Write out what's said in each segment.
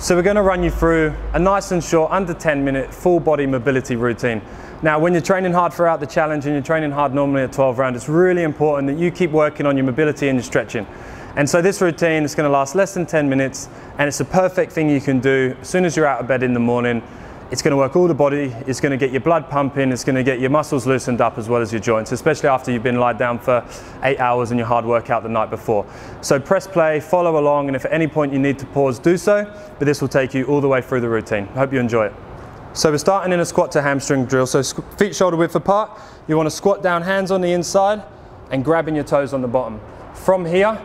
So we're going to run you through a nice and short, under 10-minute, full body mobility routine. Now, when you're training hard throughout the challenge and you're training hard normally at 12 round, it's really important that you keep working on your mobility and your stretching. And so this routine is going to last less than 10 minutes, and it's a perfect thing you can do as soon as you're out of bed in the morning. It's going to work all the body, it's going to get your blood pumping, it's going to get your muscles loosened up as well as your joints, especially after you've been lied down for 8 hours and your hard workout the night before. So press play, follow along, and if at any point you need to pause, do so, but this will take you all the way through the routine. I hope you enjoy it. So we're starting in a squat to hamstring drill. So feet shoulder width apart, you want to squat down, hands on the inside, and grabbing your toes on the bottom. From here,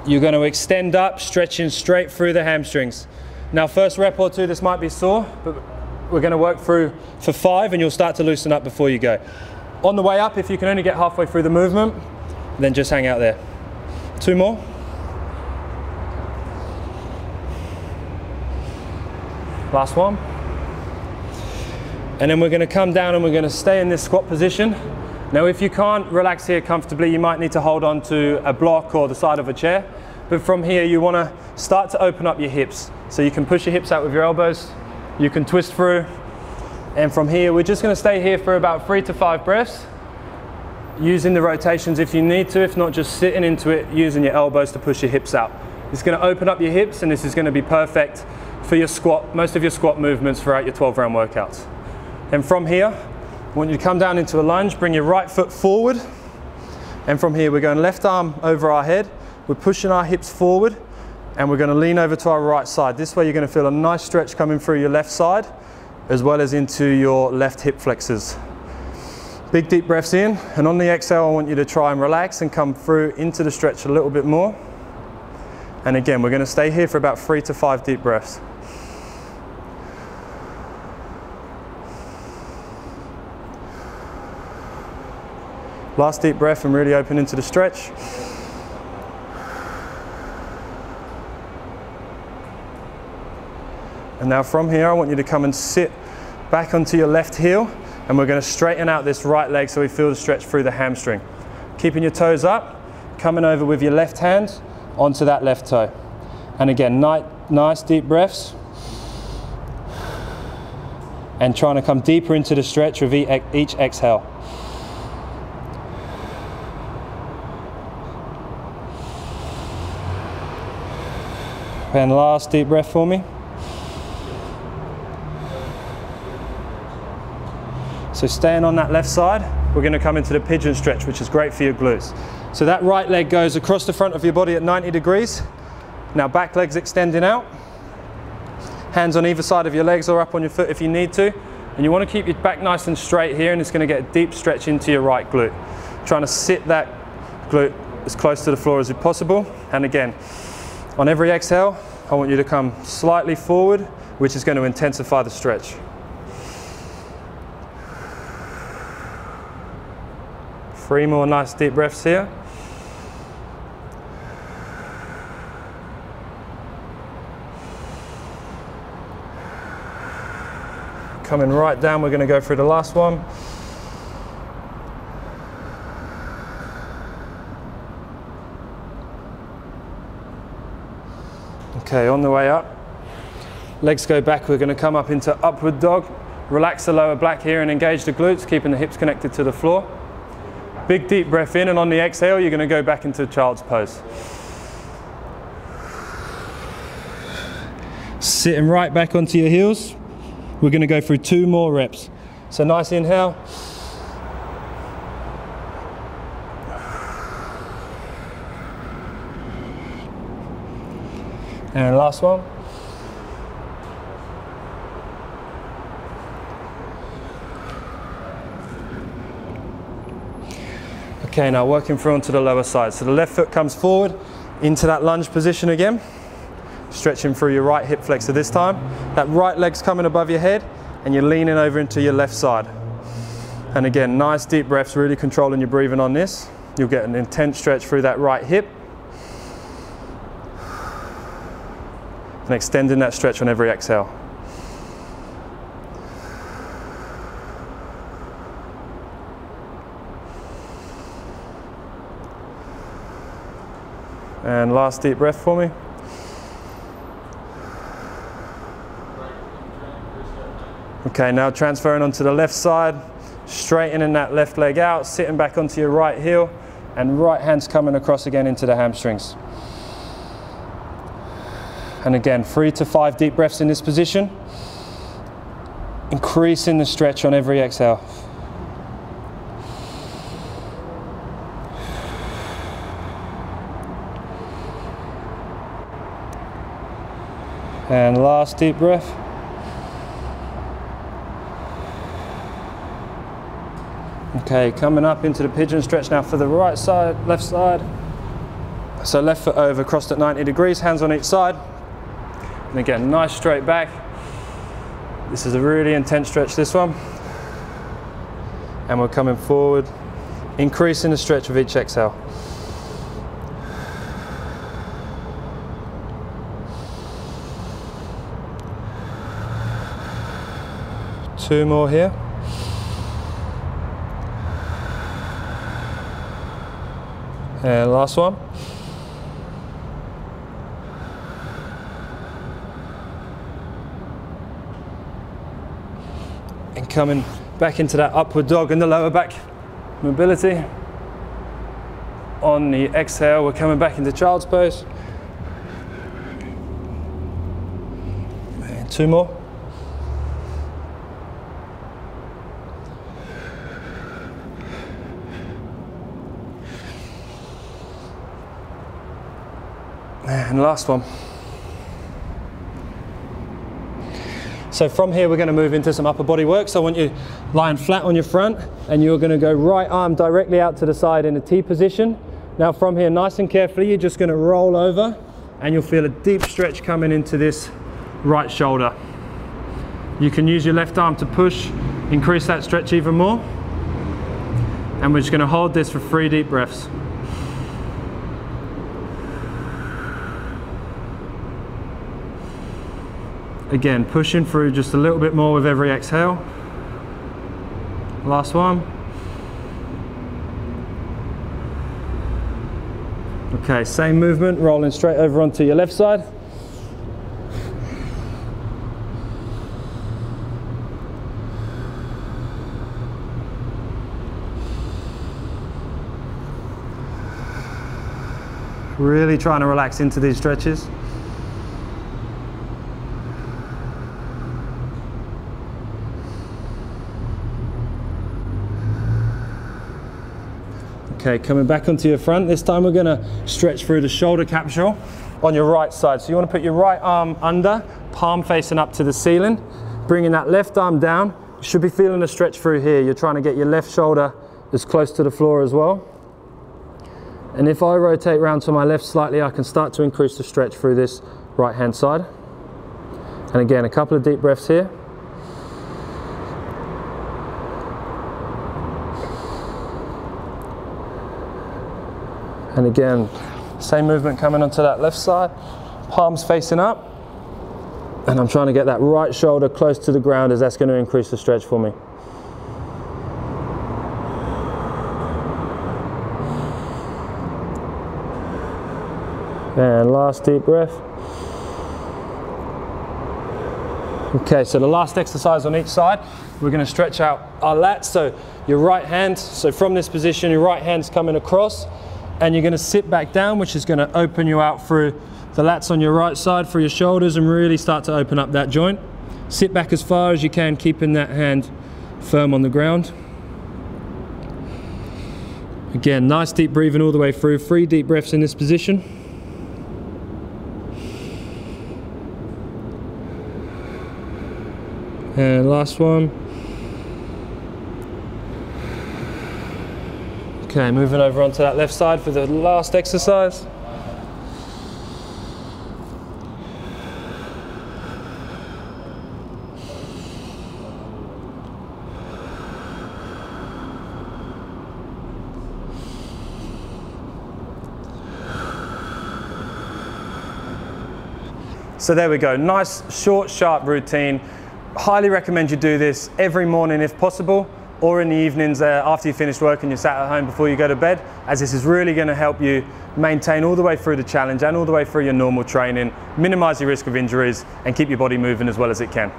you're going to extend up, stretching straight through the hamstrings. Now first rep or two, this might be sore, but we're going to work through for 5 and you'll start to loosen up before you go. On the way up, if you can only get halfway through the movement, then just hang out there. 2 more. Last one. And then we're going to come down and we're going to stay in this squat position. Now if you can't relax here comfortably, you might need to hold on to a block or the side of a chair. But from here, you want to start to open up your hips. So you can push your hips out with your elbows. You can twist through, and from here we're just going to stay here for about 3 to 5 breaths, using the rotations if you need to, if not just sitting into it, using your elbows to push your hips out. It's going to open up your hips, and this is going to be perfect for your squat, most of your squat movements throughout your 12 round workouts. And from here, I want you to come down into a lunge, bring your right foot forward, and from here we're going left arm over our head, we're pushing our hips forward, and we're going to lean over to our right side. This way you're going to feel a nice stretch coming through your left side as well as into your left hip flexors. Big deep breaths in, and on the exhale I want you to try and relax and come through into the stretch a little bit more. And again, we're going to stay here for about 3 to 5 deep breaths. Last deep breath and really open into the stretch. And now from here, I want you to come and sit back onto your left heel, and we're going to straighten out this right leg so we feel the stretch through the hamstring. Keeping your toes up, coming over with your left hand onto that left toe. And again, nice deep breaths. And trying to come deeper into the stretch with each exhale. And last deep breath for me. So staying on that left side, we're going to come into the pigeon stretch, which is great for your glutes. So that right leg goes across the front of your body at 90 degrees. Now back leg's extending out. Hands on either side of your legs or up on your foot if you need to. And you want to keep your back nice and straight here, and it's going to get a deep stretch into your right glute. Trying to sit that glute as close to the floor as possible. And again, on every exhale, I want you to come slightly forward, which is going to intensify the stretch. 3 more nice deep breaths here. Coming right down, we're going to go through the last one. Okay, on the way up, legs go back, we're going to come up into upward dog. Relax the lower back here and engage the glutes, keeping the hips connected to the floor. Big deep breath in, and on the exhale you're going to go back into child's pose. Sitting right back onto your heels. We're going to go through 2 more reps. So nice inhale. And last one. Okay, now working through onto the lower side. So the left foot comes forward into that lunge position again. Stretching through your right hip flexor this time. That right leg's coming above your head, and you're leaning over into your left side. And again, nice deep breaths, really controlling your breathing on this. You'll get an intense stretch through that right hip. And extending that stretch on every exhale. And last deep breath for me. Okay, now transferring onto the left side, straightening that left leg out, sitting back onto your right heel, and right hand's coming across again into the hamstrings. And again, 3 to 5 deep breaths in this position, increasing the stretch on every exhale. And last deep breath. Okay, coming up into the pigeon stretch now for the right side, left side. So left foot over, crossed at 90 degrees, hands on each side. And again, nice straight back. This is a really intense stretch, this one. And we're coming forward, increasing the stretch of each exhale. Two more here. And last one. And coming back into that upward dog and the lower back mobility. On the exhale, we're coming back into child's pose. And two more. And last one. So from here we're going to move into some upper body work. So I want you lying flat on your front, and you're going to go right arm directly out to the side in a T position. Now from here, nice and carefully, you're just going to roll over, and you'll feel a deep stretch coming into this right shoulder. You can use your left arm to push, increase that stretch even more. And we're just going to hold this for 3 deep breaths. Again, pushing through just a little bit more with every exhale. Last one. Okay, same movement, rolling straight over onto your left side. Really trying to relax into these stretches. Okay, coming back onto your front. This time we're going to stretch through the shoulder capsule on your right side. So you want to put your right arm under, palm facing up to the ceiling, bringing that left arm down. You should be feeling a stretch through here. You're trying to get your left shoulder as close to the floor as well. And if I rotate around to my left slightly, I can start to increase the stretch through this right hand side. And again, a couple of deep breaths here. And again, same movement coming onto that left side, palms facing up. And I'm trying to get that right shoulder close to the ground, as that's going to increase the stretch for me. And last deep breath. Okay, so the last exercise on each side, we're going to stretch out our lats. So your right hand, so from this position, your right hand's coming across, and you're going to sit back down, which is going to open you out through the lats on your right side for your shoulders, and really start to open up that joint. Sit back as far as you can, keeping that hand firm on the ground. Again, nice deep breathing all the way through. 3 deep breaths in this position. And last one. Okay, moving over onto that left side for the last exercise. So there we go, nice, short, sharp routine. Highly recommend you do this every morning if possible, or in the evenings after you finish work and you're sat at home before you go to bed, as this is really going to help you maintain all the way through the challenge and all the way through your normal training, minimize your risk of injuries, and keep your body moving as well as it can.